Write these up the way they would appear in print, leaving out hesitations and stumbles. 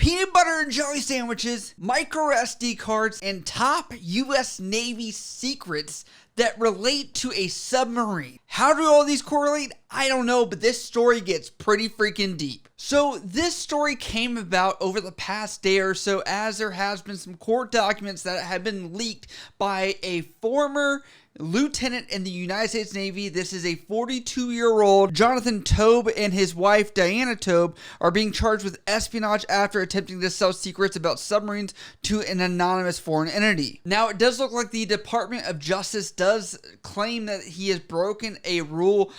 peanut butter and jelly sandwiches, micro SD cards, and top US Navy secrets that relate to a submarine. How do all these correlate? I don't know, but this story gets pretty freaking deep. So this story came about over the past day or so, as there has been some court documents that have been leaked by a former lieutenant in the United States Navy. This is a 42-year-old Jonathan Tobe, and his wife Diana Tobe are being charged with espionage after attempting to sell secrets about submarines to an anonymous foreign entity. Now, it does look like the Department of Justice does claim that he has broken a rule,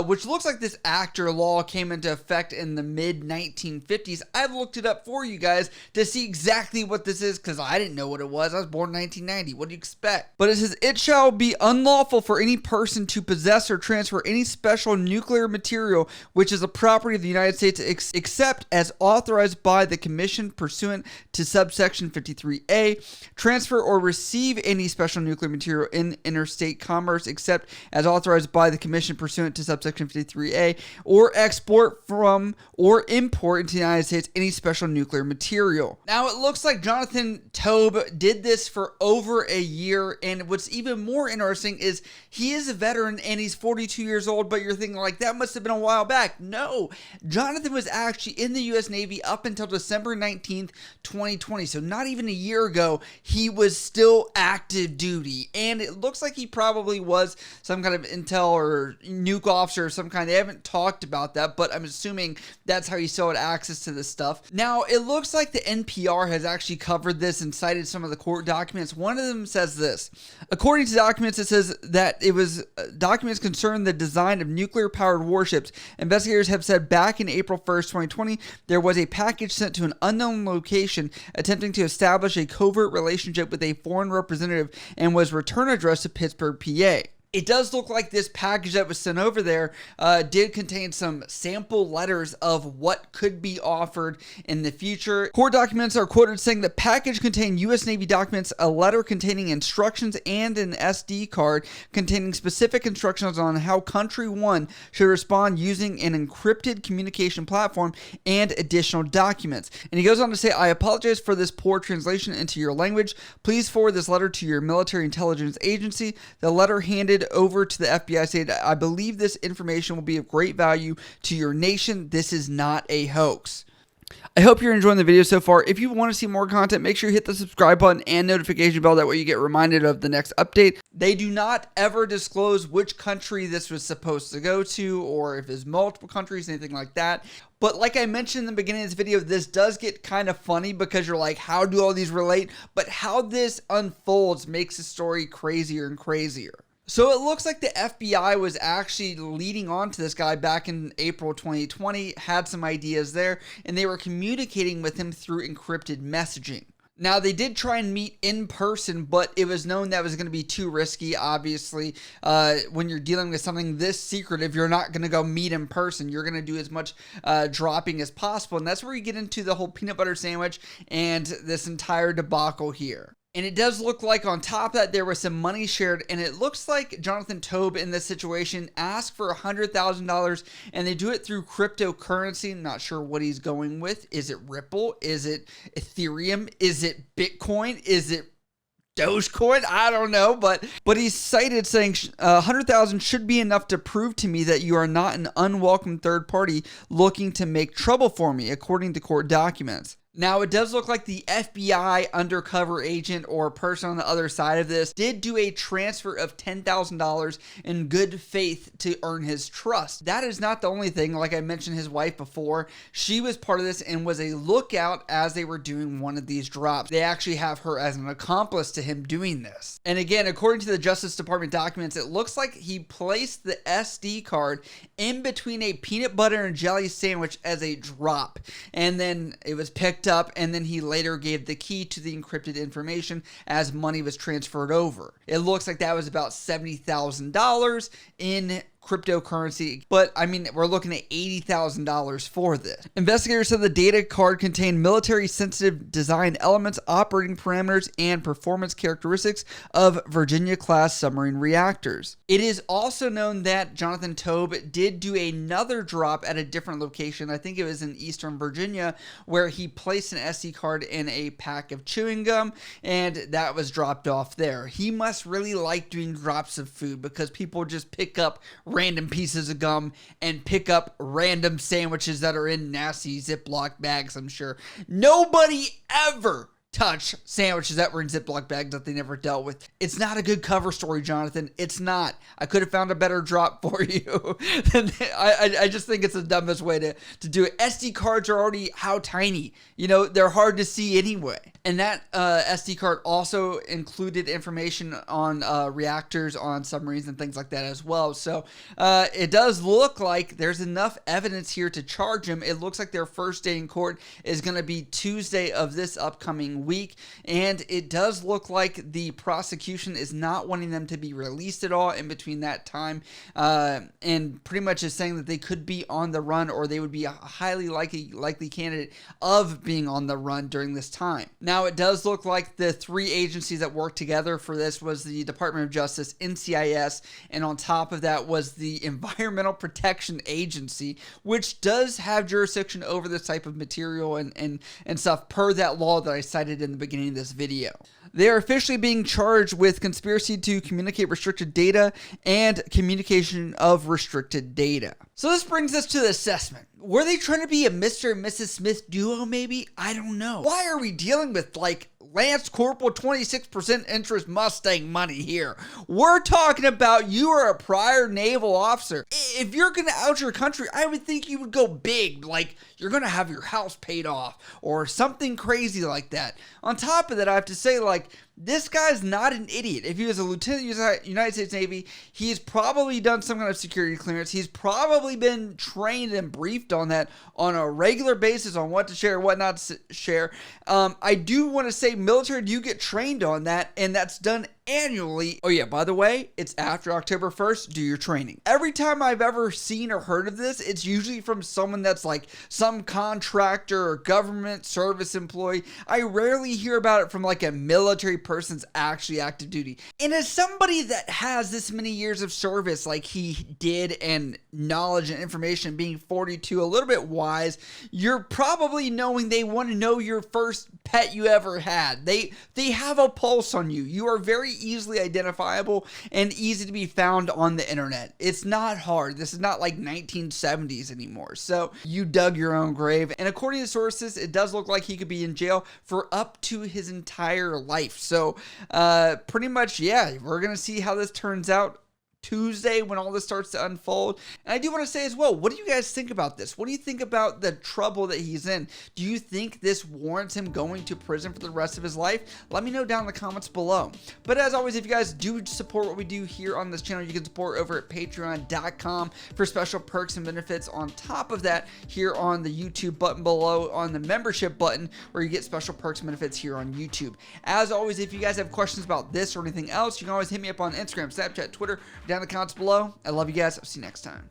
which looks like this actor law came into effect in the mid-1950s. I've looked it up for you guys to see exactly what this is, because I didn't know what it was. I was born in 1990. What do you expect? But it says, it shall be unlawful for any person to possess or transfer any special nuclear material which is a property of the United States except as authorized by the Commission pursuant to subsection 53A, transfer or receive any special nuclear material in interstate commerce except as authorized by the Commission pursuant to subsection 53A, or export from or import into the United States any special nuclear material. Now, it looks like Jonathan Tobe did this for over a year, and what's even more interesting is he is a veteran and he's 42 years old, but you're thinking like that must have been a while back. No, Jonathan was actually in the U.S. Navy up until December 19th, 2020. So not even a year ago, he was still active duty. And it looks like he probably was some kind of intel or nuke officer of some kind. They haven't talked about that, but I'm assuming that's how he still had access to this stuff. Now, it looks like the NPR has actually covered this and cited some of the court documents. One of them says this: according to documents, it says that it was documents concern the design of nuclear-powered warships. Investigators have said back in April 1st, 2020, there was a package sent to an unknown location attempting to establish a covert relationship with a foreign representative and was return addressed to Pittsburgh, PA. It does look like this package that was sent over there did contain some sample letters of what could be offered in the future. Court documents are quoted saying the package contained U.S. Navy documents, a letter containing instructions, and an SD card containing specific instructions on how Country 1 should respond using an encrypted communication platform and additional documents. And he goes on to say, I apologize for this poor translation into your language. Please forward this letter to your military intelligence agency. The letter handed over to the FBI said, I believe this information will be of great value to your nation. This is not a hoax. I hope you're enjoying the video so far. If you want to see more content, make sure you hit the subscribe button and notification bell. That way you get reminded of the next update. They do not ever disclose which country this was supposed to go to, or if it's multiple countries, anything like that. But like I mentioned in the beginning of this video, this does get kind of funny because you're like, how do all these relate? But how this unfolds makes the story crazier and crazier. So it looks like the FBI was actually leading on to this guy back in April 2020, had some ideas there, and they were communicating with him through encrypted messaging. Now, they did try and meet in person, but it was known that was going to be too risky, obviously. When you're dealing with something this secretive, you're not going to go meet in person. You're going to do as much dropping as possible, and that's where you get into the whole peanut butter sandwich and this entire debacle here. And it does look like on top of that, there was some money shared, and it looks like Jonathan Tobe in this situation asked for $100,000, and they do it through cryptocurrency. I'm not sure what he's going with. Is it Ripple? Is it Ethereum? Is it Bitcoin? Is it Dogecoin? I don't know, but he's cited saying 100,000 should be enough to prove to me that you are not an unwelcome third party looking to make trouble for me, according to court documents. Now, it does look like the FBI undercover agent or person on the other side of this did do a transfer of $10,000 in good faith to earn his trust. That is not the only thing. Like I mentioned his wife before, she was part of this and was a lookout as they were doing one of these drops. They actually have her as an accomplice to him doing this. And again, according to the Justice Department documents, it looks like he placed the SD card in between a peanut butter and jelly sandwich as a drop. And then it was picked up, and then he later gave the key to the encrypted information as money was transferred over. It looks like that was about $70,000 in cryptocurrency, but I mean, we're looking at $80,000 for this. Investigators said the data card contained military sensitive design elements, operating parameters, and performance characteristics of Virginia-class submarine reactors. It is also known that Jonathan Tobe did do another drop at a different location. I think it was in Eastern Virginia, where he placed an SD card in a pack of chewing gum, and that was dropped off there. He must really like doing drops of food, because people just pick up random pieces of gum and pick up random sandwiches that are in nasty Ziploc bags, I'm sure. Nobody ever touch sandwiches that were in Ziploc bags that they never dealt with. It's not a good cover story, Jonathan. It's not. I could have found a better drop for you. I just think it's the dumbest way to do it. SD cards are already how tiny? You know, they're hard to see anyway. And that SD card also included information on reactors on submarines and things like that as well. So it does look like there's enough evidence here to charge him. It looks like their first day in court is going to be Tuesday of this upcoming week, and it does look like the prosecution is not wanting them to be released at all in between that time, and pretty much is saying that they could be on the run, or they would be a highly likely candidate of being on the run during this time. Now, it does look like the three agencies that worked together for this was the Department of Justice, NCIS, and on top of that was the Environmental Protection Agency, which does have jurisdiction over this type of material and stuff per that law that I cited in the beginning of this video. They are officially being charged with conspiracy to communicate restricted data and communication of restricted data. So this brings us to the assessment. Were they trying to be a Mr. and Mrs. Smith duo maybe? I don't know. Why are we dealing with like Lance Corporal 26% interest Mustang money here? We're talking about you are a prior naval officer. If you're going to out your country, I would think you would go big, like you're going to have your house paid off or something crazy like that. On top of that, I have to say, like, this guy's not an idiot. If he was a lieutenant of the United States Navy, he's probably done some kind of security clearance. He's probably been trained and briefed on that on a regular basis on what to share, what not to share. I do want to say military do get trained on that, and that's done annually. Oh yeah, by the way, it's after October 1st, do your training. Every time I've ever seen or heard of this, it's usually from someone that's like some contractor or government service employee. I rarely hear about it from like a military person's actually active duty. And as somebody that has this many years of service like he did, and knowledge and information, being 42, a little bit wise, you're probably knowing they want to know your first pet you ever had. They have a pulse on you. You are very easily identifiable and easy to be found on the internet. It's not hard. This is not like 1970s anymore. So you dug your own grave. And according to sources, it does look like he could be in jail for up to his entire life. So pretty much, yeah, we're going to see how this turns out Tuesday when all this starts to unfold. And I do want to say as well, what do you guys think about this? What do you think about the trouble that he's in? Do you think this warrants him going to prison for the rest of his life? Let me know down in the comments below. But as always, if you guys do support what we do here on this channel, you can support over at patreon.com for special perks and benefits. On top of that, here on the YouTube button below, on the membership button, where you get special perks and benefits here on YouTube. As always, if you guys have questions about this or anything else, you can always hit me up on Instagram, Snapchat, Twitter, down in the comments below. I love you guys. I'll see you next time.